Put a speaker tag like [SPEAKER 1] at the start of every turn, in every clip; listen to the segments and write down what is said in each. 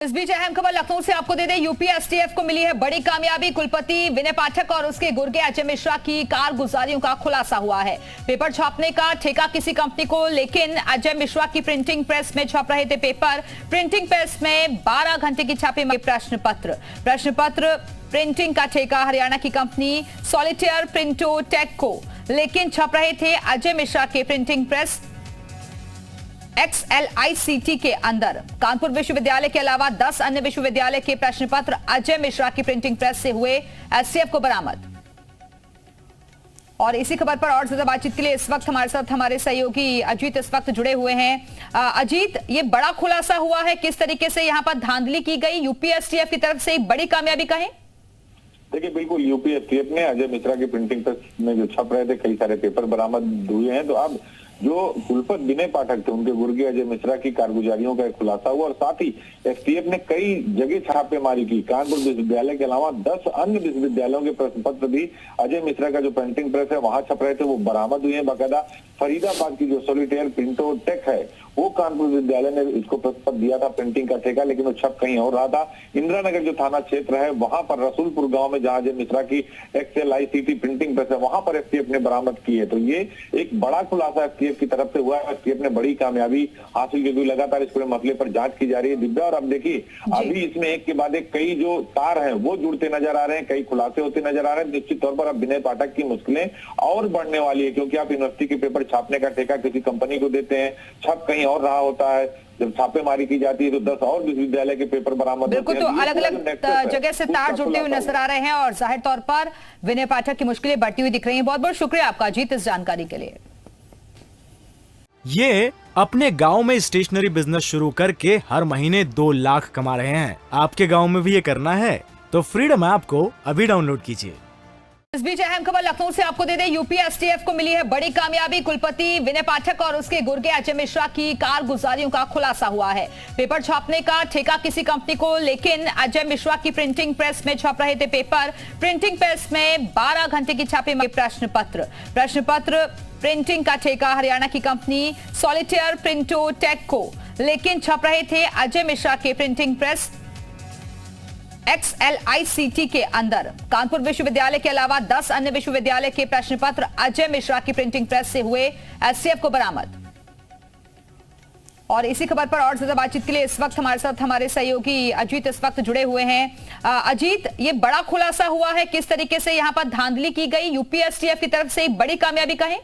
[SPEAKER 1] इस बीच अहम खबर लखनऊ से आपको दे दें, यूपी एसटीएफ को मिली है बड़ी कामयाबी। कुलपति विनय पाठक और उसके गुर्गे अजय मिश्रा की कारगुजारियों का खुलासा हुआ है। पेपर छापने का ठेका किसी कंपनी को, लेकिन अजय मिश्रा की प्रिंटिंग प्रेस में छप रहे थे पेपर। प्रिंटिंग प्रेस में 12 घंटे की छापेमारी। प्रश्न पत्र प्रिंटिंग का ठेका हरियाणा की कंपनी सॉलिटेयर प्रिंटो टेक को, लेकिन छप रहे थे अजय मिश्रा के प्रिंटिंग प्रेस XLICT के अंदर। कानपुर विश्वविद्यालय के अलावा 10 अन्य विश्वविद्यालय के प्रश्न पत्र अजय मिश्रा की प्रिंटिंग प्रेस से हुए एसटीएफ को बरामद। और इसी खबर पर और ज्यादा बातचीत के लिए इस वक्त हमारे साथ हमारे सहयोगी अजीत इस वक्त जुड़े हुए हैं। अजीत, ये बड़ा खुलासा हुआ है, किस तरीके से यहाँ पर धांधली की गई, यूपी एसटीएफ की तरफ से एक बड़ी कामयाबी कहें?
[SPEAKER 2] देखिए, बिल्कुल यूपी एसटीएफ ने अजय मिश्रा की प्रिंटिंग प्रेस में जो छप रहे थे कई सारे पेपर बरामद हुए हैं। तो अब जो कुलपति विनय पाठक थे उनके गुर्गे अजय मिश्रा की कारगुजारियों का एक खुलासा हुआ और साथ ही एसटीएफ ने कई जगह छापेमारी की। कानपुर विश्वविद्यालय के अलावा 10 अन्य विश्वविद्यालयों के प्रश्न पत्र भी अजय मिश्रा का जो प्रिंटिंग प्रेस है वहां छप रहे थे, वो बरामद हुए हैं। बाकायदा फरीदाबाद की जो सॉलिटेयर प्रिंटो टेक है वो कानपुर विश्वविद्यालय ने इसको प्रस्ताव दिया था प्रिंटिंग का ठेका, लेकिन वो छप कहीं और रहा था। इंदिरा नगर जो थाना क्षेत्र है वहां पर रसूलपुर गांव में जहां अजय मिश्रा की XLICT प्रिंटिंग प्रेस है वहां पर एसटीएफ ने बरामद की है। तो ये एक बड़ा खुलासा एसटीएफ की तरफ से हुआ है। एसटीएफ ने बड़ी कामयाबी हासिल की, लगातार इस पूरे मसले पर जांच की जा रही है दिव्या। और अब देखिए, अभी इसमें एक के बाद एक कई जो तार हैं वो जुड़ते नजर आ रहे हैं, कई खुलासे होते नजर आ रहे हैं। निश्चित तौर पर अब विनय पाठक की मुश्किलें और बढ़ने वाली है, क्योंकि आप यूनिवर्सिटी के पेपर छापने का ठेका किसी कंपनी को देते हैं, छप कहीं और रहा होता है। जब छापेमारी की जाती है तो 10 और विश्वविद्यालय के पेपर बरामद होते हैं।
[SPEAKER 1] तो अलग अलग जगह से तार जुड़ते हुए नजर आ रहे हैं और जाहिर तौर पर विनय पाठक की मुश्किलें बढ़ती हुई दिख रही हैं। बहुत बहुत शुक्रिया आपका अजीत इस जानकारी के लिए।
[SPEAKER 3] ये अपने गांव में स्टेशनरी बिजनेस शुरू करके हर महीने 2 लाख कमा रहे हैं। आपके गांव में भी ये करना है तो फ्रीडम ऐप को अभी डाउनलोड कीजिए।
[SPEAKER 1] इस बीच अहम खबर लखनऊ से आपको दे दें, यूपी एसटीएफ को मिली है बड़ी कामयाबी। कुलपति विनय पाठक और उसके गुर्गे अजय मिश्रा की कारगुजारियों का खुलासा हुआ है। पेपर छापने का ठेका किसी कंपनी को, लेकिन अजय मिश्रा की प्रिंटिंग प्रेस में छप रहे थे पेपर। प्रिंटिंग प्रेस में 12 घंटे की छापेमारी। प्रश्न पत्र प्रिंटिंग का ठेका हरियाणा की कंपनी सॉलिटेयर प्रिंटो टेक को, लेकिन छप रहे थे अजय मिश्रा के प्रिंटिंग प्रेस XLICT के अंदर। कानपुर विश्वविद्यालय के अलावा 10 अन्य विश्वविद्यालय के प्रश्न पत्र अजय मिश्रा की प्रिंटिंग प्रेस से हुए एसटीएफ को बरामद। और इसी खबर पर और ज्यादा बातचीत के लिए इस वक्त हमारे साथ हमारे सहयोगी अजीत इस वक्त जुड़े हुए हैं। अजीत, ये बड़ा खुलासा हुआ है, किस तरीके से यहाँ पर धांधली की गई, यूपी एसटीएफ की तरफ से एक बड़ी कामयाबी कहें?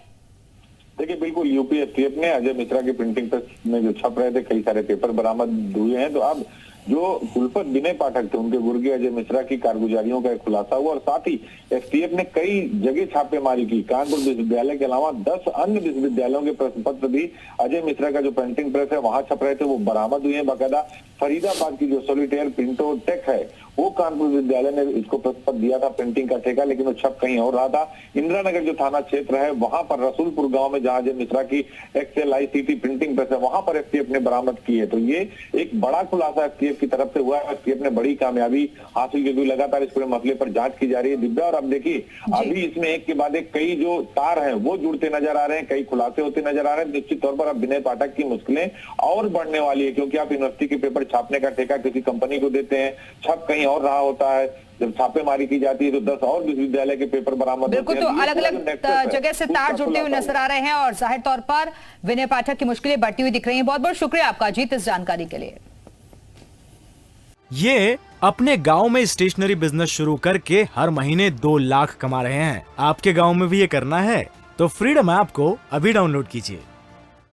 [SPEAKER 2] देखिए, बिल्कुल यूपी एसटीएफ ने अजय मिश्रा की प्रिंटिंग प्रेस में जो छप रहे थे कई सारे पेपर बरामद हुए हैं। तो अब जो कुलपति विनय पाठक थे उनके गुर्गे अजय मिश्रा की कारगुजारियों का एक खुलासा हुआ और साथ ही एसटीएफ ने कई जगह छापेमारी की। कानपुर विश्वविद्यालय के अलावा 10 अन्य विश्वविद्यालयों के प्रश्न पत्र भी अजय मिश्रा का जो प्रिंटिंग प्रेस है वहां छप रहे थे, वो बरामद हुए हैं। बाकायदा फरीदाबाद की जो सॉलिटेयर प्रिंटो टेक है वो कानपुर विश्वविद्यालय ने इसको प्रस्ताव दिया था प्रिंटिंग का ठेका, लेकिन वो छप कहीं और रहा था। इंदिरा नगर जो थाना क्षेत्र है वहां पर रसूलपुर गांव में जहां अजय मिश्रा की XLICT प्रिंटिंग प्रेस है वहां पर एसटीएफ ने बरामद की है। तो ये एक बड़ा खुलासा एसटीएफ की तरफ से हुआ है। एसटीएफ ने बड़ी कामयाबी हासिल की, लगातार इस पूरे मसले पर जांच की जा रही है दिव्या। और अब देखिए, अभी इसमें एक के बाद एक कई जो तार हैं वो जुड़ते नजर आ रहे हैं, कई खुलासे होते नजर आ रहे हैं। निश्चित तौर पर अब विनय पाठक की मुश्किलें और बढ़ने वाली है, क्योंकि आप यूनिवर्सिटी के पेपर छापने का ठेका किसी कंपनी को देते हैं, छप कहीं और रहा होता है। जब छापेमारी की जाती है तो 10 और विश्वविद्यालय के पेपर बरामद होते हैं।
[SPEAKER 1] तो अलग अलग जगह से तार जुड़ते हुए नजर आ रहे हैं और जाहिर तौर पर विनय पाठक की मुश्किलें बढ़ती हुई दिख रही हैं। बहुत बहुत शुक्रिया आपका अजीत इस जानकारी के लिए।
[SPEAKER 3] ये अपने गांव में स्टेशनरी बिजनेस शुरू करके हर महीने 2 लाख कमा रहे हैं। आपके गांव में भी ये करना है तो फ्रीडम ऐप को अभी डाउनलोड कीजिए।